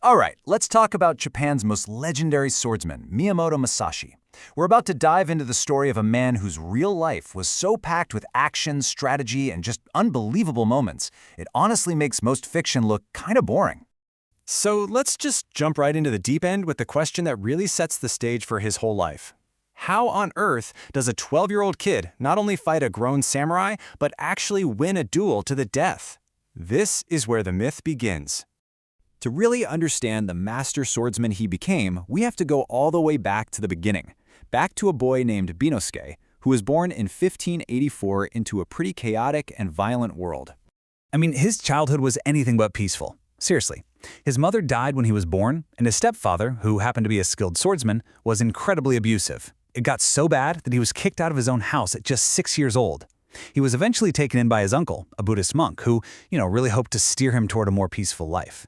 All right, let's talk about Japan's most legendary swordsman, Miyamoto Musashi. We're about to dive into the story of a man whose real life was so packed with action, strategy, and just unbelievable moments, it honestly makes most fiction look kind of boring. So let's just jump right into the deep end with the question that really sets the stage for his whole life. How on earth does a 12-year-old kid not only fight a grown samurai, but actually win a duel to the death? This is where the myth begins. To really understand the master swordsman he became, we have to go all the way back to the beginning, back to a boy named Binosuke, who was born in 1584 into a pretty chaotic and violent world. I mean, his childhood was anything but peaceful. Seriously. His mother died when he was born, and his stepfather, who happened to be a skilled swordsman, was incredibly abusive. It got so bad that he was kicked out of his own house at just 6 years old. He was eventually taken in by his uncle, a Buddhist monk, who, really hoped to steer him toward a more peaceful life.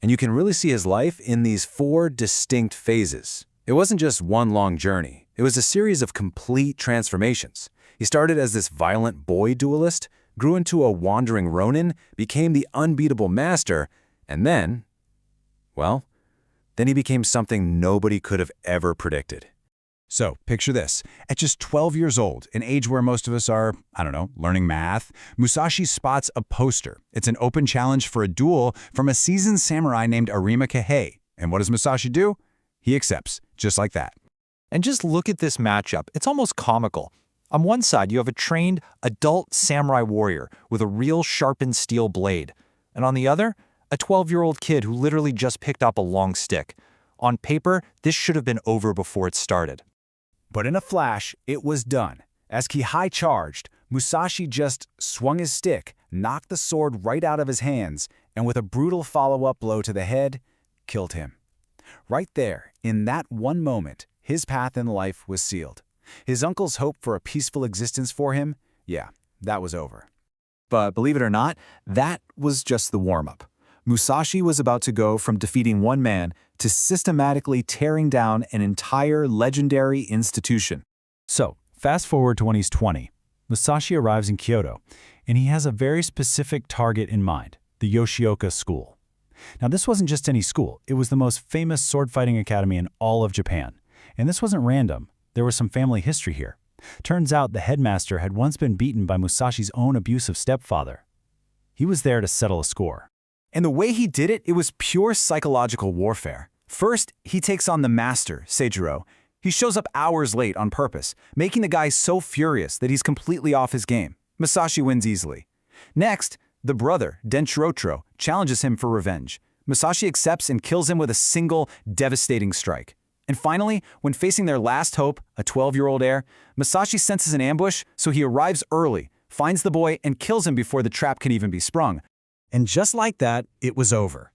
And you can really see his life in these 4 distinct phases. It wasn't just one long journey. It was a series of complete transformations. He started as this violent boy duelist, grew into a wandering ronin, became the unbeatable master, and then he became something nobody could have ever predicted. So, picture this. At just 12 years old, an age where most of us are, learning math, Musashi spots a poster. It's an open challenge for a duel from a seasoned samurai named Arima Kihei. And what does Musashi do? He accepts, just like that. And just look at this matchup. It's almost comical. On one side, you have a trained, adult samurai warrior with a real sharpened steel blade. And on the other, a 12-year-old kid who literally just picked up a long stick. On paper, this should have been over before it started. But in a flash, it was done. As Kihei charged, Musashi just swung his stick, knocked the sword right out of his hands, and with a brutal follow-up blow to the head, killed him. Right there, in that one moment, his path in life was sealed. His uncle's hope for a peaceful existence for him, that was over. But believe it or not, that was just the warm-up. Musashi was about to go from defeating one man to systematically tearing down an entire legendary institution. So, fast forward to when he's 20. Musashi arrives in Kyoto, and he has a very specific target in mind, the Yoshioka School. Now, this wasn't just any school. It was the most famous sword-fighting academy in all of Japan. And this wasn't random. There was some family history here. Turns out the headmaster had once been beaten by Musashi's own abusive stepfather. He was there to settle a score. And the way he did it, it was pure psychological warfare. First, he takes on the master, Seijiro. He shows up hours late on purpose, making the guy so furious that he's completely off his game. Musashi wins easily. Next, the brother, Denshirotro, challenges him for revenge. Musashi accepts and kills him with a single, devastating strike. And finally, when facing their last hope, a 12-year-old heir, Musashi senses an ambush, so he arrives early, finds the boy, and kills him before the trap can even be sprung. And just like that, it was over.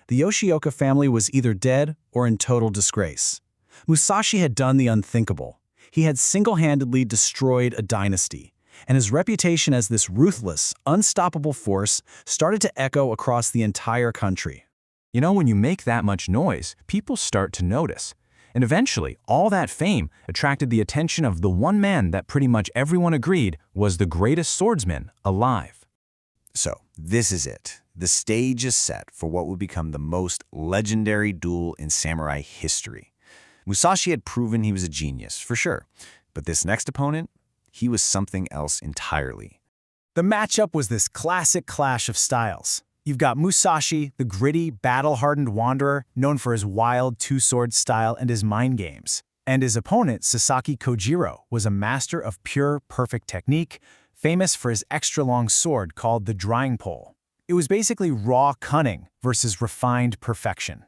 The Yoshioka family was either dead or in total disgrace. Musashi had done the unthinkable. He had single-handedly destroyed a dynasty, and his reputation as this ruthless, unstoppable force started to echo across the entire country. When you make that much noise, people start to notice. And eventually, all that fame attracted the attention of the one man that pretty much everyone agreed was the greatest swordsman alive. So, this is it. The stage is set for what would become the most legendary duel in samurai history. Musashi had proven he was a genius, for sure. But this next opponent, he was something else entirely. The matchup was this classic clash of styles. You've got Musashi, the gritty, battle-hardened wanderer, known for his wild two-sword style and his mind games. And his opponent, Sasaki Kojiro, was a master of pure, perfect technique, famous for his extra-long sword called the drying pole. It was basically raw cunning versus refined perfection.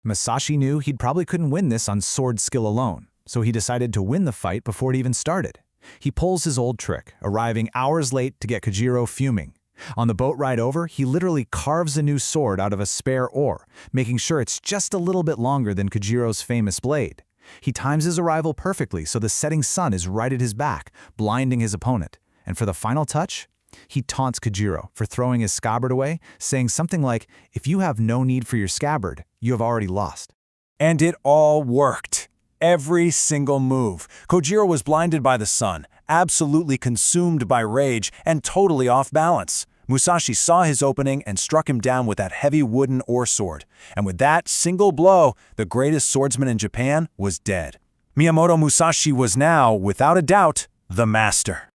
Musashi knew he probably couldn't win this on sword skill alone, so he decided to win the fight before it even started. He pulls his old trick, arriving hours late to get Kojiro fuming. On the boat ride over, he literally carves a new sword out of a spare oar, making sure it's just a little bit longer than Kojiro's famous blade. He times his arrival perfectly so the setting sun is right at his back, blinding his opponent. And for the final touch, he taunts Kojiro for throwing his scabbard away, saying something like, "If you have no need for your scabbard, you have already lost." And it all worked. Every single move. Kojiro was blinded by the sun, absolutely consumed by rage, and totally off balance. Musashi saw his opening and struck him down with that heavy wooden ore sword. And with that single blow, the greatest swordsman in Japan was dead. Miyamoto Musashi was now, without a doubt, the master.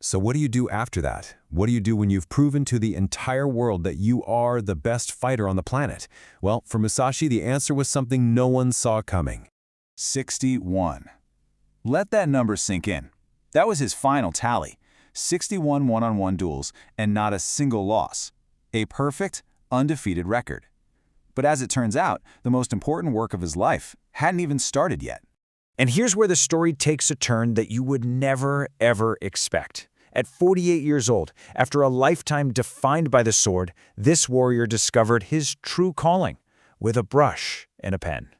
So what do you do after that? What do you do when you've proven to the entire world that you are the best fighter on the planet? Well, for Musashi, the answer was something no one saw coming. 61. Let that number sink in. That was his final tally. 61 one-on-one duels and not a single loss. A perfect, undefeated record. But as it turns out, the most important work of his life hadn't even started yet. And here's where the story takes a turn that you would never, ever expect. At 48 years old, after a lifetime defined by the sword, this warrior discovered his true calling, with a brush and a pen.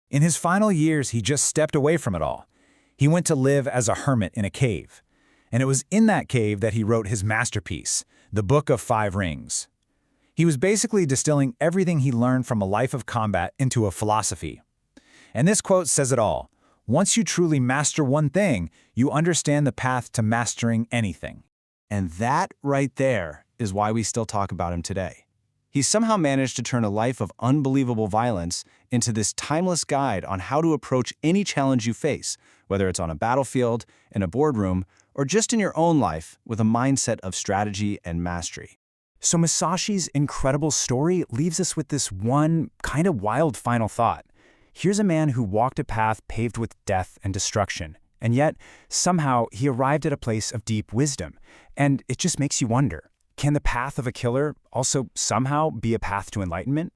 In his final years, he just stepped away from it all. He went to live as a hermit in a cave. And it was in that cave that he wrote his masterpiece, The Book of Five Rings. He was basically distilling everything he learned from a life of combat into a philosophy. And this quote says it all. Once you truly master one thing, you understand the path to mastering anything. And that right there is why we still talk about him today. He somehow managed to turn a life of unbelievable violence into this timeless guide on how to approach any challenge you face, whether it's on a battlefield, in a boardroom, or just in your own life with a mindset of strategy and mastery. So Musashi's incredible story leaves us with this one kind of wild final thought. Here's a man who walked a path paved with death and destruction, and yet somehow he arrived at a place of deep wisdom. And it just makes you wonder, can the path of a killer also somehow be a path to enlightenment?